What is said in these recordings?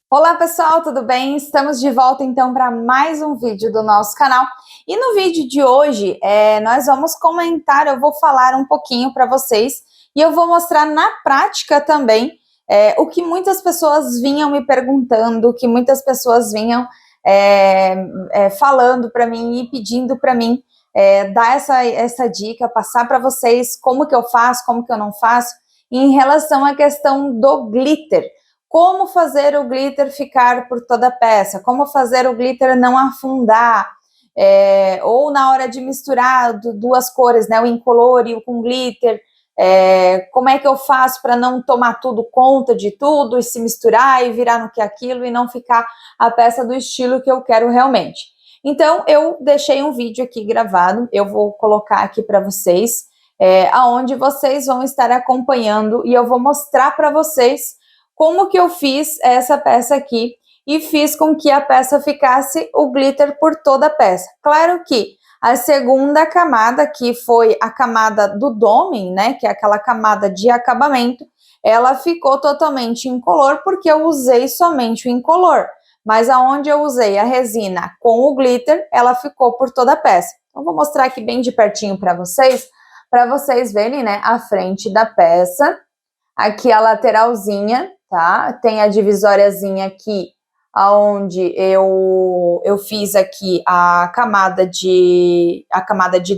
Olá pessoal, tudo bem? Estamos de volta então para mais um vídeo do nosso canal. E no vídeo de hoje, nós vamos comentar, eu vou falar um pouquinho para vocês e eu vou mostrar na prática também o que muitas pessoas vinham me perguntando, o que muitas pessoas vinham falando para mim e pedindo para mim dar essa dica, passar para vocês como que eu faço, como que eu não faço, em relação à questão do glitter. Como fazer o glitter ficar por toda a peça, como fazer o glitter não afundar, ou na hora de misturar duas cores, né, o incolor e o com glitter, como é que eu faço para não tomar tudo conta de tudo e se misturar e virar no que é aquilo e não ficar a peça do estilo que eu quero realmente. Então, eu deixei um vídeo aqui gravado, eu vou colocar aqui para vocês, aonde vocês vão estar acompanhando e eu vou mostrar para vocês como que eu fiz essa peça aqui e fiz com que a peça ficasse o glitter por toda a peça. Claro que a segunda camada, que foi a camada do doming, né, que é aquela camada de acabamento, ela ficou totalmente incolor porque eu usei somente o incolor, mas aonde eu usei a resina com o glitter, ela ficou por toda a peça. Então vou mostrar aqui bem de pertinho para vocês verem, né, a frente da peça, aqui a lateralzinha, tá? Tem a divisóriazinha aqui, aonde eu fiz aqui a camada de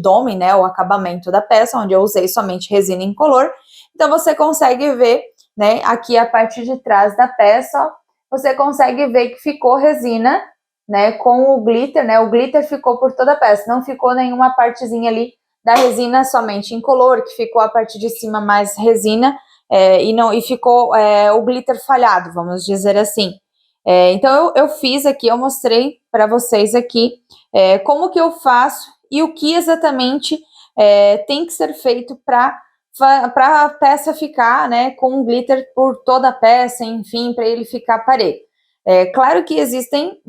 doming, né? O acabamento da peça, onde eu usei somente resina incolor. Então você consegue ver, né? Aqui a parte de trás da peça, ó, você consegue ver que ficou resina, né? Com o glitter, né? O glitter ficou por toda a peça, não ficou nenhuma partezinha ali da resina somente incolor, que ficou a parte de cima mais resina. E ficou o glitter falhado, vamos dizer assim. Então eu fiz aqui, eu mostrei para vocês aqui como que eu faço e o que exatamente tem que ser feito para a peça ficar, né, com glitter por toda a peça, enfim, para ele ficar parelho. Claro que existem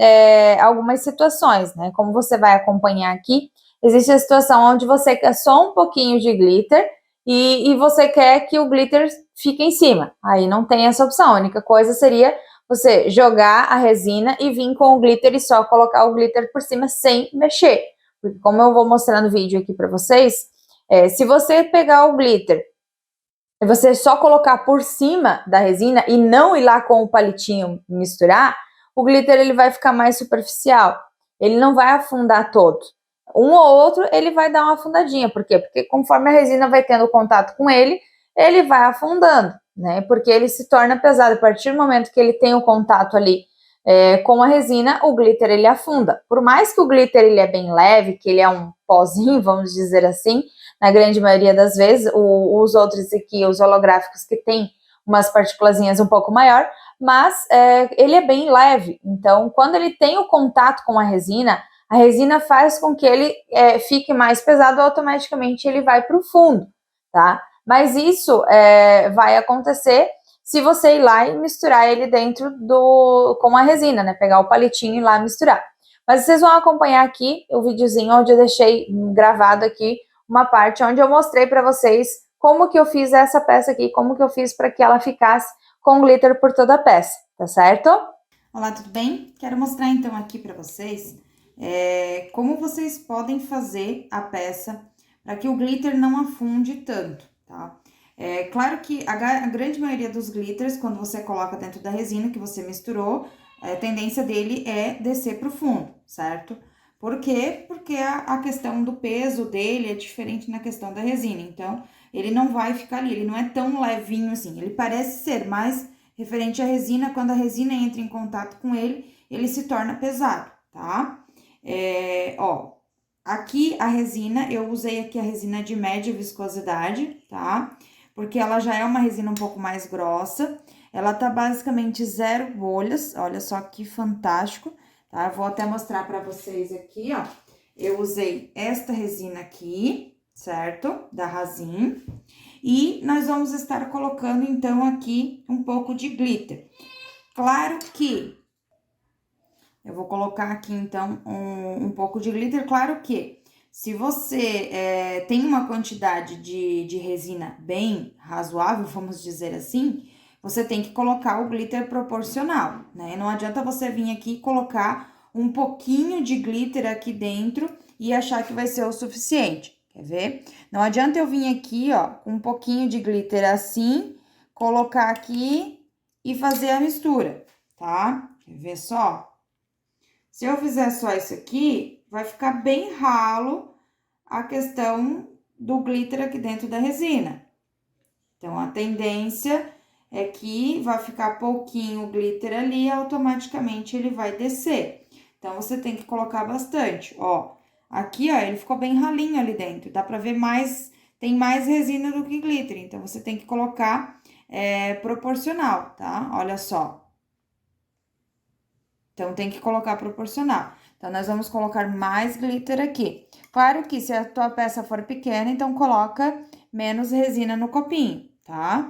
algumas situações, né, como você vai acompanhar aqui, existe a situação onde você quer só um pouquinho de glitter e você quer que o glitter fique em cima. Aí não tem essa opção. A única coisa seria você jogar a resina e vir com o glitter e só colocar o glitter por cima sem mexer. Porque como eu vou mostrar no vídeo aqui para vocês, se você pegar o glitter e você só colocar por cima da resina e não ir lá com o palitinho misturar, o glitter ele vai ficar mais superficial. Ele não vai afundar todo. Um ou outro ele vai dar uma afundadinha. Por quê? Porque conforme a resina vai tendo contato com ele, ele vai afundando, né? Porque ele se torna pesado. A partir do momento que ele tem o contato ali com a resina, o glitter ele afunda. Por mais que o glitter ele é bem leve, que ele é um pozinho, vamos dizer assim, na grande maioria das vezes, os outros aqui, os holográficos que tem umas partículazinhas um pouco maior, mas ele é bem leve. Então, quando ele tem o contato com a resina faz com que ele fique mais pesado, automaticamente ele vai para o fundo, tá? Mas isso vai acontecer se você ir lá e misturar ele dentro com a resina, né? Pegar o palitinho e ir lá misturar. Mas vocês vão acompanhar aqui o videozinho onde eu deixei gravado aqui uma parte onde eu mostrei para vocês como que eu fiz essa peça aqui, como que eu fiz para que ela ficasse com glitter por toda a peça, tá certo? Olá, tudo bem? Quero mostrar então aqui para vocês como vocês podem fazer a peça para que o glitter não afunde tanto, tá? Claro que a grande maioria dos glitters, quando você coloca dentro da resina que você misturou, a tendência dele é descer para o fundo, certo? Por quê? Porque a questão do peso dele é diferente na questão da resina, então ele não vai ficar ali, ele não é tão levinho assim, ele parece ser mais referente à resina, quando a resina entra em contato com ele, ele se torna pesado, tá? Ó, aqui a resina, eu usei aqui a resina de média viscosidade, tá? Porque ela já é uma resina um pouco mais grossa, ela tá basicamente 0 bolhas, olha só que fantástico, tá? Eu vou até mostrar pra vocês aqui, ó. Eu usei esta resina aqui, certo? Da Razin. E nós vamos estar colocando, então, aqui um pouco de glitter. Claro que eu vou colocar aqui, então, um pouco de glitter. Claro que se você tem uma quantidade de resina bem razoável, vamos dizer assim, você tem que colocar o glitter proporcional, né? Não adianta você vir aqui e colocar um pouquinho de glitter aqui dentro e achar que vai ser o suficiente. Quer ver? Não adianta eu vir aqui, ó, com um pouquinho de glitter assim, colocar aqui e fazer a mistura, tá? Quer ver só? Se eu fizer só isso aqui, vai ficar bem ralo a questão do glitter aqui dentro da resina. Então, a tendência é que vai ficar pouquinho glitter ali e automaticamente ele vai descer. Então, você tem que colocar bastante, ó. Aqui, ó, ele ficou bem ralinho ali dentro. Dá pra ver mais, tem mais resina do que glitter. Então, você tem que colocar proporcional, tá? Olha só. Então, tem que colocar proporcional. Então, nós vamos colocar mais glitter aqui. Claro que se a tua peça for pequena, então coloca menos resina no copinho, tá?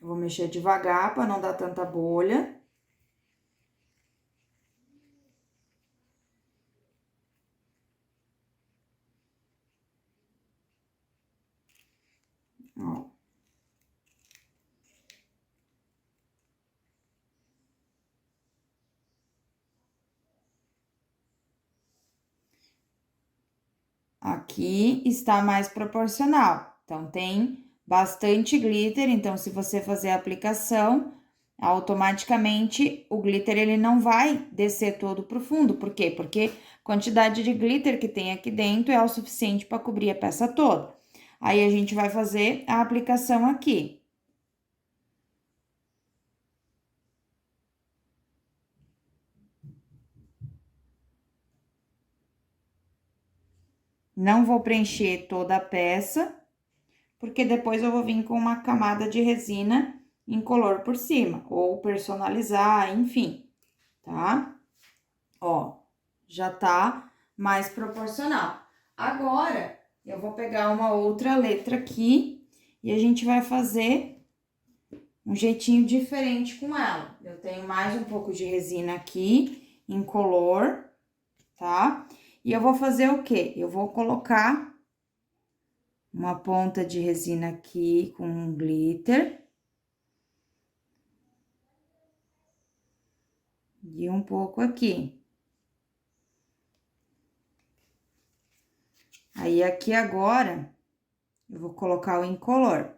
Eu vou mexer devagar para não dar tanta bolha. Ó. Aqui está mais proporcional. Então, tem bastante glitter. Então, se você fazer a aplicação, automaticamente o glitter ele não vai descer todo pro fundo. Por quê? Porque a quantidade de glitter que tem aqui dentro é o suficiente para cobrir a peça toda. Aí, a gente vai fazer a aplicação aqui. Não vou preencher toda a peça, porque depois eu vou vir com uma camada de resina incolor por cima, ou personalizar, enfim, tá? Ó, já tá mais proporcional. Agora, eu vou pegar uma outra letra aqui e a gente vai fazer um jeitinho diferente com ela. Eu tenho mais um pouco de resina aqui, incolor, tá? E eu vou fazer o quê? Eu vou colocar uma ponta de resina aqui com um glitter. E um pouco aqui. Aí, aqui agora, eu vou colocar o incolor.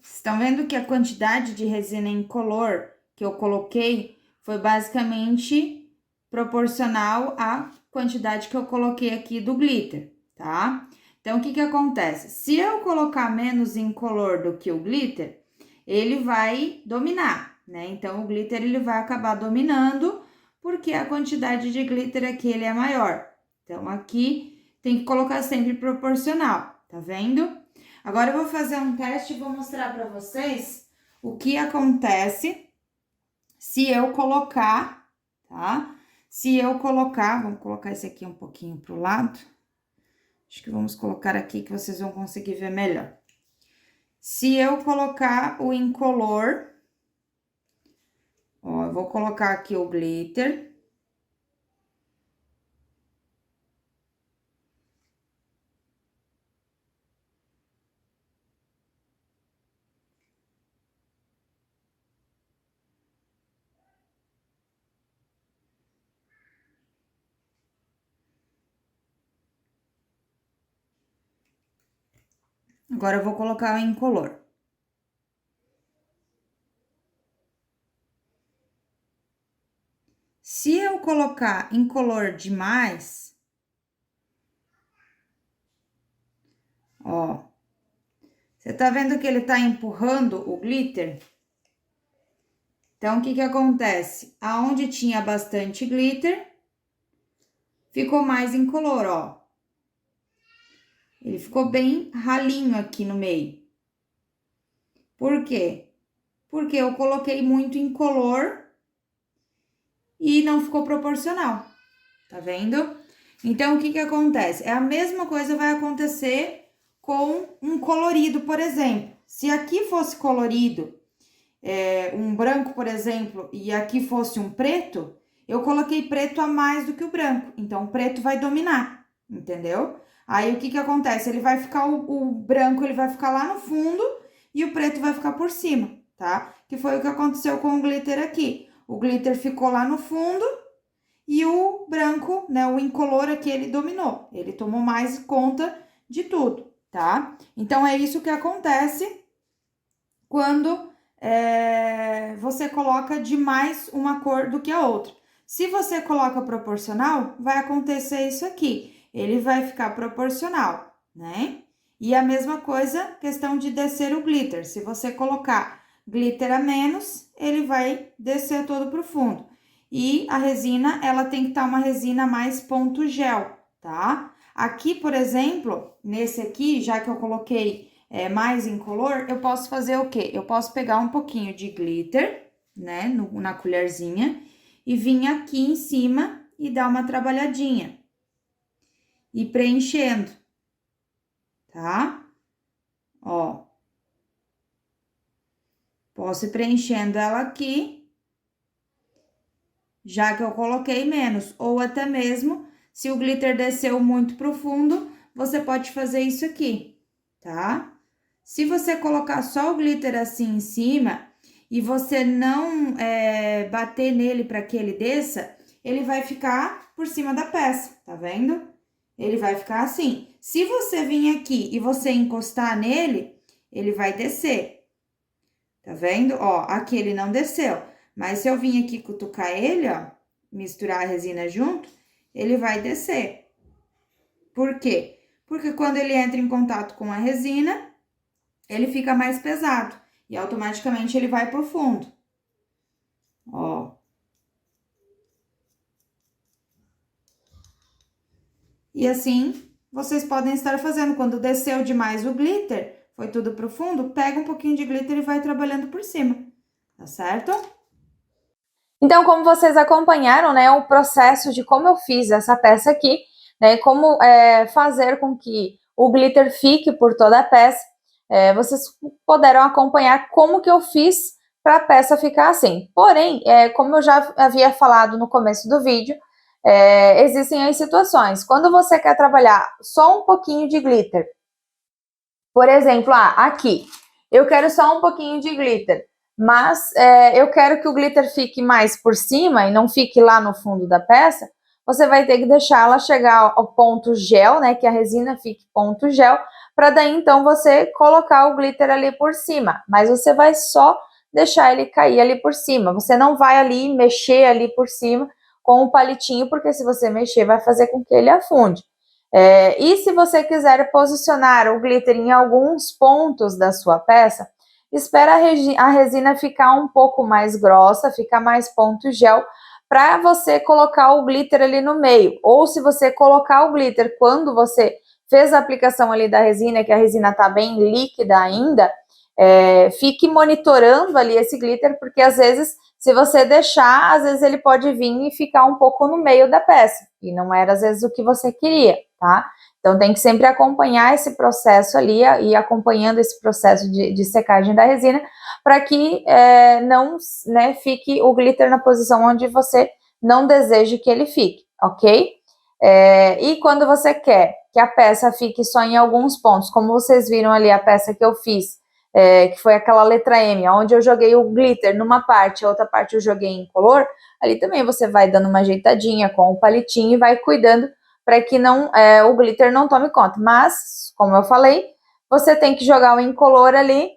Estão vendo que a quantidade de resina incolor que eu coloquei foi basicamente proporcional à quantidade que eu coloquei aqui do glitter, tá? Então, o que que acontece? Se eu colocar menos incolor do que o glitter, ele vai dominar, né? Então, o glitter ele vai acabar dominando, porque a quantidade de glitter aqui ele é maior. Então, aqui tem que colocar sempre proporcional, tá vendo? Agora, eu vou fazer um teste e vou mostrar para vocês o que acontece se eu colocar, tá? Se eu colocar, vamos colocar esse aqui um pouquinho pro lado. Acho que vamos colocar aqui que vocês vão conseguir ver melhor. Se eu colocar o incolor, ó, eu vou colocar aqui o glitter. Agora, eu vou colocar o incolor. Se eu colocar incolor demais, ó, você tá vendo que ele tá empurrando o glitter? Então, o que que acontece? Aonde tinha bastante glitter, ficou mais incolor, ó. Ele ficou bem ralinho aqui no meio. Por quê? Porque eu coloquei muito incolor e não ficou proporcional. tá vendo? Então, o que que acontece? É a mesma coisa vai acontecer com um colorido, por exemplo. Se aqui fosse colorido, um branco, por exemplo, e aqui fosse um preto, eu coloquei preto a mais do que o branco. Então, o preto vai dominar, entendeu? Aí, o que que acontece? Ele vai ficar, o branco, ele vai ficar lá no fundo e o preto vai ficar por cima, tá? Que foi o que aconteceu com o glitter aqui. O glitter ficou lá no fundo e o branco, né, o incolor aqui, ele dominou. Ele tomou mais conta de tudo, tá? Então, é isso que acontece quando você coloca demais uma cor do que a outra. Se você coloca proporcional, vai acontecer isso aqui. Ele vai ficar proporcional, né? E a mesma coisa, questão de descer o glitter. Se você colocar glitter a menos, ele vai descer todo pro fundo. E a resina, ela tem que estar uma resina mais ponto gel, tá? Aqui, por exemplo, nesse aqui, já que eu coloquei mais incolor, eu posso fazer o quê? Eu posso pegar um pouquinho de glitter, né, na colherzinha, e vir aqui em cima e dar uma trabalhadinha. E preenchendo, tá? Ó. Posso ir preenchendo ela aqui, já que eu coloquei menos. Ou até mesmo, se o glitter desceu muito profundo, você pode fazer isso aqui, tá? Se você colocar só o glitter assim em cima e você não bater nele para que ele desça, ele vai ficar por cima da peça, tá vendo? Ele vai ficar assim. Se você vir aqui e você encostar nele, ele vai descer. Tá vendo? Ó, aqui ele não desceu. Mas se eu vir aqui cutucar ele, ó, misturar a resina junto, ele vai descer. Por quê? Porque quando ele entra em contato com a resina, ele fica mais pesado e automaticamente ele vai pro fundo. Ó. E assim, vocês podem estar fazendo. Quando desceu demais o glitter, foi tudo pro fundo, pega um pouquinho de glitter e vai trabalhando por cima, tá certo? Então, como vocês acompanharam, né, o processo de como eu fiz essa peça aqui, né, como fazer com que o glitter fique por toda a peça, vocês puderam acompanhar como que eu fiz para a peça ficar assim. Porém, como eu já havia falado no começo do vídeo, existem as situações. Quando você quer trabalhar só um pouquinho de glitter, por exemplo, aqui, eu quero só um pouquinho de glitter, mas eu quero que o glitter fique mais por cima e não fique lá no fundo da peça, você vai ter que deixar ela chegar ao ponto gel, né, que a resina fique ponto gel, para daí então você colocar o glitter ali por cima, mas você vai só deixar ele cair ali por cima, você não vai ali mexer ali por cima com o palitinho, porque se você mexer vai fazer com que ele afunde. E se você quiser posicionar o glitter em alguns pontos da sua peça, espera a resina ficar um pouco mais grossa, ficar mais ponto gel, para você colocar o glitter ali no meio. Ou se você colocar o glitter quando você fez a aplicação ali da resina, que a resina está bem líquida ainda, fique monitorando ali esse glitter, porque às vezes, se você deixar, às vezes ele pode vir e ficar um pouco no meio da peça, e não era às vezes o que você queria, tá? Então tem que sempre acompanhar esse processo ali, e acompanhando esse processo de secagem da resina, para que não fique o glitter na posição onde você não deseja que ele fique, ok? E quando você quer que a peça fique só em alguns pontos, como vocês viram ali a peça que eu fiz, que foi aquela letra M, onde eu joguei o glitter numa parte, a outra parte eu joguei em color, ali também você vai dando uma ajeitadinha com o palitinho e vai cuidando para que o glitter não tome conta. Mas, como eu falei, você tem que jogar o incolor ali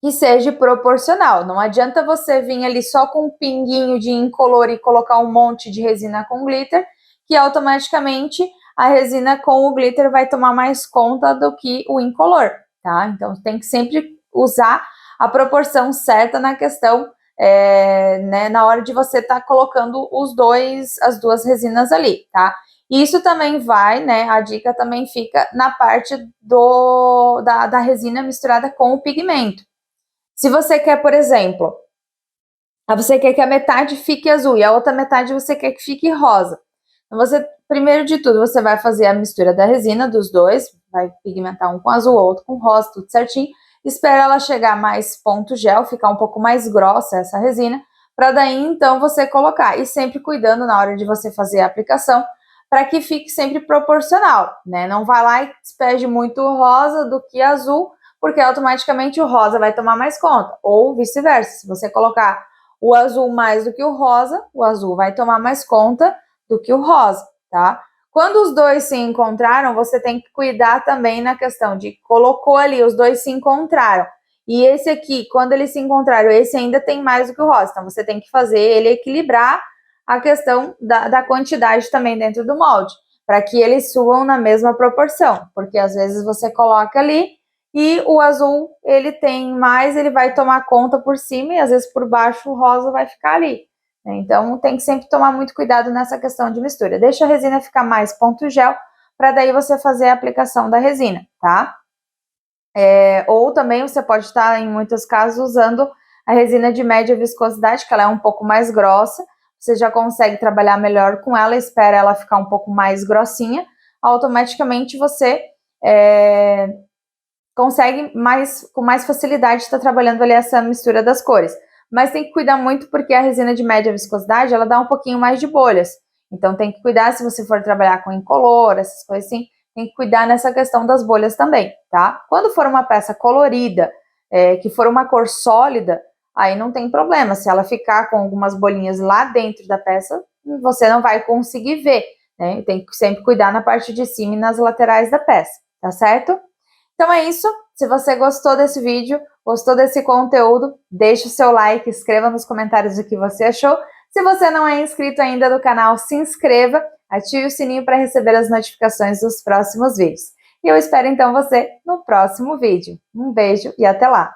que seja proporcional. Não adianta você vir ali só com um pinguinho de incolor e colocar um monte de resina com glitter, que automaticamente a resina com o glitter vai tomar mais conta do que o incolor, tá? Então, tem que sempre usar a proporção certa na questão, na hora de você estar colocando as duas resinas ali, tá? Isso também vai, né, a dica também fica na parte da resina misturada com o pigmento. Se você quer, por exemplo, você quer que a metade fique azul e a outra metade você quer que fique rosa. Então, primeiro de tudo, você vai fazer a mistura da resina dos dois, vai pigmentar um com azul, outro com rosa, tudo certinho. Espera ela chegar mais ponto gel, ficar um pouco mais grossa essa resina, para daí então você colocar. E sempre cuidando na hora de você fazer a aplicação, para que fique sempre proporcional, né? Não vai lá e despeje muito rosa do que azul, porque automaticamente o rosa vai tomar mais conta, ou vice-versa. Se você colocar o azul mais do que o rosa vai tomar mais conta do que o rosa, tá? Quando os dois se encontraram, você tem que cuidar também na questão de colocou ali, os dois se encontraram. E esse aqui, quando eles se encontraram, esse ainda tem mais do que o rosa. Então, você tem que fazer ele equilibrar a questão da quantidade também dentro do molde, para que eles subam na mesma proporção. Porque às vezes você coloca ali e o azul, ele tem mais, ele vai tomar conta por cima e às vezes por baixo o rosa vai ficar ali. Então, tem que sempre tomar muito cuidado nessa questão de mistura. Deixa a resina ficar mais ponto gel, para daí você fazer a aplicação da resina, tá? Ou também você pode estar, em muitos casos, usando a resina de média viscosidade, que ela é um pouco mais grossa. Você já consegue trabalhar melhor com ela, espera ela ficar um pouco mais grossinha. Automaticamente você consegue com mais facilidade estar trabalhando ali essa mistura das cores. Mas tem que cuidar muito porque a resina de média viscosidade, ela dá um pouquinho mais de bolhas. Então tem que cuidar se você for trabalhar com incolor, essas coisas assim, tem que cuidar nessa questão das bolhas também, tá? Quando for uma peça colorida, que for uma cor sólida, aí não tem problema. Se ela ficar com algumas bolinhas lá dentro da peça, você não vai conseguir ver, né? Tem que sempre cuidar na parte de cima e nas laterais da peça, tá certo? Então é isso. Se você gostou desse vídeo, gostou desse conteúdo, deixa o seu like, escreva nos comentários o que você achou. Se você não é inscrito ainda no canal, se inscreva, ative o sininho para receber as notificações dos próximos vídeos. E eu espero então você no próximo vídeo. Um beijo e até lá!